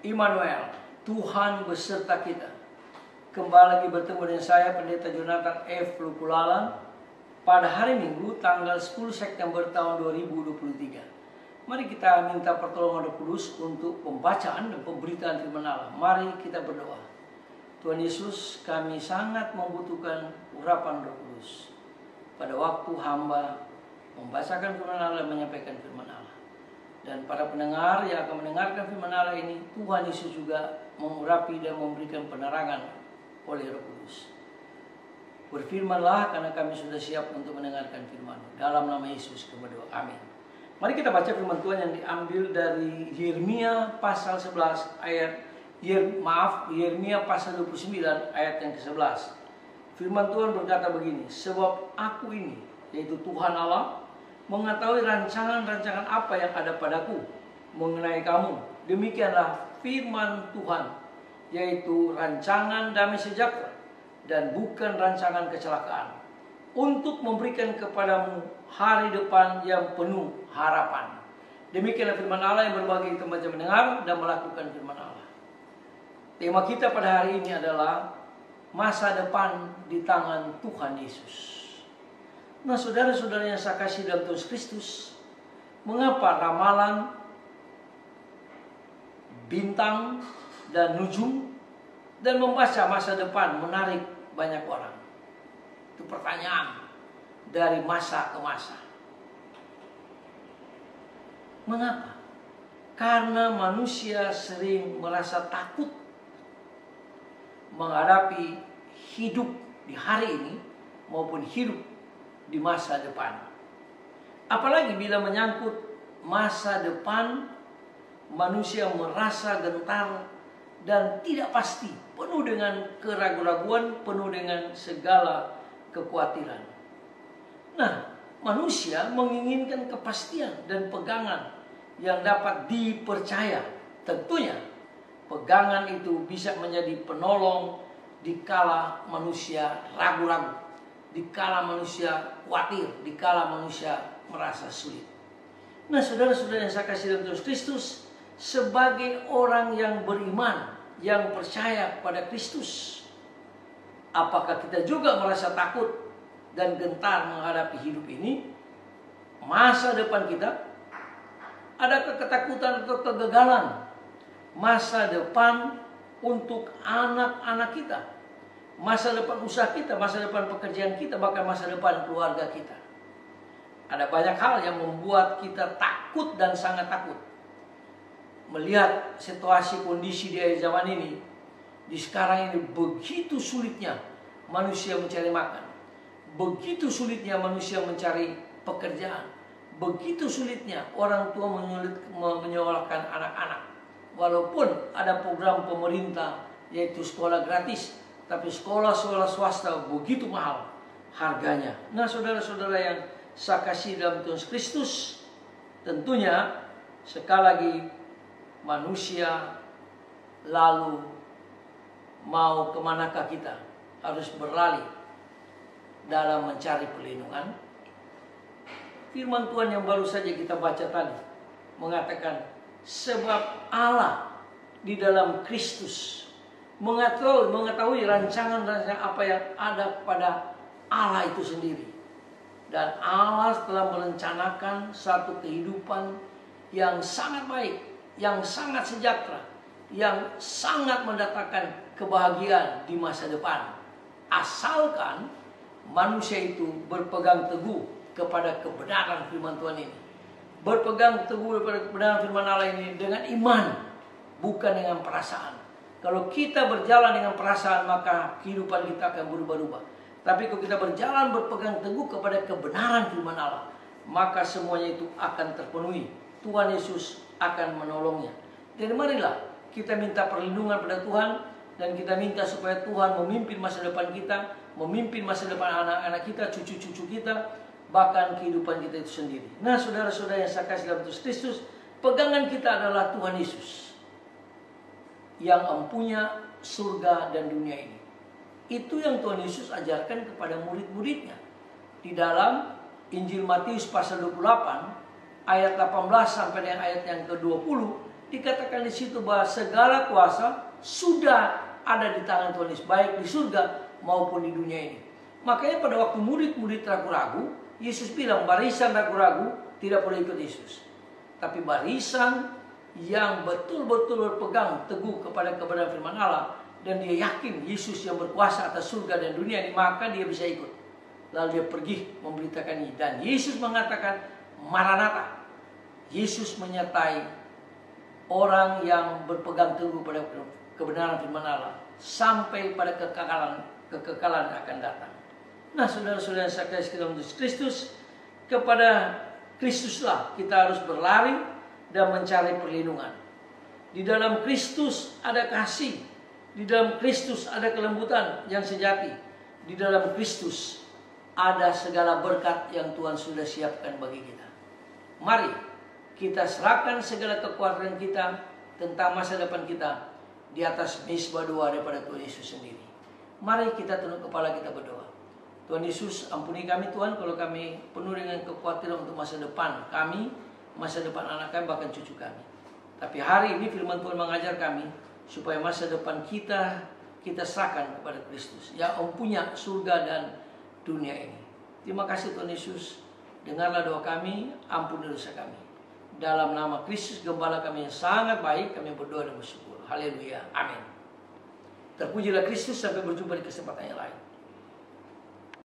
Immanuel, Tuhan beserta kita. Kembali lagi bertemu dengan saya, Pendeta Jonathan F. Lupulalan, pada hari Minggu tanggal 10 September tahun 2023. Mari kita minta pertolongan Roh Kudus untuk pembacaan dan pemberitaan firman Allah. Mari kita berdoa. Tuhan Yesus, kami sangat membutuhkan urapan Roh Kudus pada waktu hamba membacakan firman Allah dan menyampaikan firman Allah. Dan para pendengar yang akan mendengarkan firman Allah ini, Tuhan Yesus juga mengurapi dan memberikan penerangan oleh Roh Kudus. Berfirmanlah karena kami sudah siap untuk mendengarkan firman. Dalam nama Yesus kami berdoa. Amin. Mari kita baca firman Tuhan yang diambil dari Yeremia pasal 11 ayat Yeremia pasal 29 ayat yang ke-11. Firman Tuhan berkata begini, sebab aku ini, yaitu Tuhan Allah, mengetahui rancangan-rancangan apa yang ada padaku mengenai kamu. Demikianlah firman Tuhan, yaitu rancangan damai sejahtera dan bukan rancangan kecelakaan, untuk memberikan kepadamu hari depan yang penuh harapan. Demikianlah firman Allah yang berbagi tempat mendengar dan melakukan firman Allah. Tema kita pada hari ini adalah masa depan di tangan Tuhan Yesus. Nah, saudara-saudara yang saya kasih dalam Tuhan Kristus, mengapa ramalan bintang dan nujum dan membaca masa depan menarik banyak orang? Itu pertanyaan dari masa ke masa. Mengapa? Karena manusia sering merasa takut menghadapi hidup di hari ini maupun hidup di masa depan. Apalagi bila menyangkut masa depan, manusia merasa gentar dan tidak pasti, penuh dengan keraguan-raguan, penuh dengan segala kekhawatiran. Nah, manusia menginginkan kepastian dan pegangan yang dapat dipercaya. Tentunya pegangan itu bisa menjadi penolong dikala manusia ragu-ragu, dikala manusia khawatir, dikala manusia merasa sulit. Nah, saudara-saudara yang saya kasih dalam Tuhan Kristus, sebagai orang yang beriman, yang percaya pada Kristus, apakah kita juga merasa takut dan gentar menghadapi hidup ini? Masa depan kita, adakah ketakutan atau kegagalan? Masa depan untuk anak-anak kita, masa depan usaha kita, masa depan pekerjaan kita, bahkan masa depan keluarga kita. Ada banyak hal yang membuat kita takut dan sangat takut. Melihat situasi kondisi di akhir zaman ini, di sekarang ini begitu sulitnya manusia mencari makan, begitu sulitnya manusia mencari pekerjaan, begitu sulitnya orang tua menyekolahkan anak-anak. Walaupun ada program pemerintah yaitu sekolah gratis, tapi sekolah-sekolah swasta begitu mahal harganya. Nah, saudara-saudara yang saya kasih dalam Tuhan Kristus, tentunya sekali lagi manusia lalu mau kemanakah kita? Harus berlari dalam mencari perlindungan. Firman Tuhan yang baru saja kita baca tadi mengatakan, sebab Allah di dalam Kristus mengetahui rancangan-rancangan apa yang ada pada Allah itu sendiri. Dan Allah telah merencanakan satu kehidupan yang sangat baik, yang sangat sejahtera, yang sangat mendatangkan kebahagiaan di masa depan. Asalkan manusia itu berpegang teguh kepada kebenaran firman Tuhan ini. Berpegang teguh kepada kebenaran firman Allah ini dengan iman, bukan dengan perasaan. Kalau kita berjalan dengan perasaan, maka kehidupan kita akan berubah-ubah. Tapi kalau kita berpegang teguh kepada kebenaran firman Allah, maka semuanya itu akan terpenuhi. Tuhan Yesus akan menolongnya. Jadi marilah kita minta perlindungan pada Tuhan, dan kita minta supaya Tuhan memimpin masa depan kita, memimpin masa depan anak-anak kita, cucu-cucu kita, bahkan kehidupan kita itu sendiri. Nah, saudara-saudara yang saya kasih dalam Tuhan Kristus, pegangan kita adalah Tuhan Yesus yang empunya surga dan dunia ini. Itu yang Tuhan Yesus ajarkan kepada murid-muridnya. Di dalam Injil Matius pasal 28 ayat 18 sampai dengan ayat yang ke-20, dikatakan di situ bahwa segala kuasa sudah ada di tangan Tuhan Yesus, baik di surga maupun di dunia ini. Makanya pada waktu murid-murid ragu-ragu, Yesus bilang barisan ragu-ragu tidak boleh ikut Yesus. Tapi barisan yang betul-betul berpegang teguh kepada kebenaran firman Allah, dan dia yakin Yesus yang berkuasa atas surga dan dunia ini, maka dia bisa ikut. Lalu dia pergi memberitakan ini. Dan Yesus mengatakan, Maranatha. Yesus menyertai orang yang berpegang teguh pada kebenaran firman Allah sampai pada kekekalan akan datang. Nah, saudara-saudara yang saya kasih dalam Kristus, kepada Kristuslah kita harus berlari dan mencari perlindungan. Di dalam Kristus ada kasih, di dalam Kristus ada kelembutan yang sejati, di dalam Kristus ada segala berkat yang Tuhan sudah siapkan bagi kita. Mari kita serahkan segala kekuatan kita tentang masa depan kita di atas misbah doa daripada Tuhan Yesus sendiri. Mari kita tunduk kepala, kita berdoa. Tuhan Yesus, ampuni kami Tuhan kalau kami penuh dengan kekhawatiran untuk masa depan kami, masa depan anak kami, bahkan cucu kami. Tapi hari ini firman Tuhan mengajar kami supaya masa depan kita serahkan kepada Kristus yang mempunyai surga dan dunia ini. Terima kasih Tuhan Yesus. Dengarlah doa kami, ampuni dosa kami. Dalam nama Kristus Gembala kami yang sangat baik, kami berdoa dan bersyukur. Haleluya. Amin. Terpujilah Kristus, sampai berjumpa di kesempatan yang lain.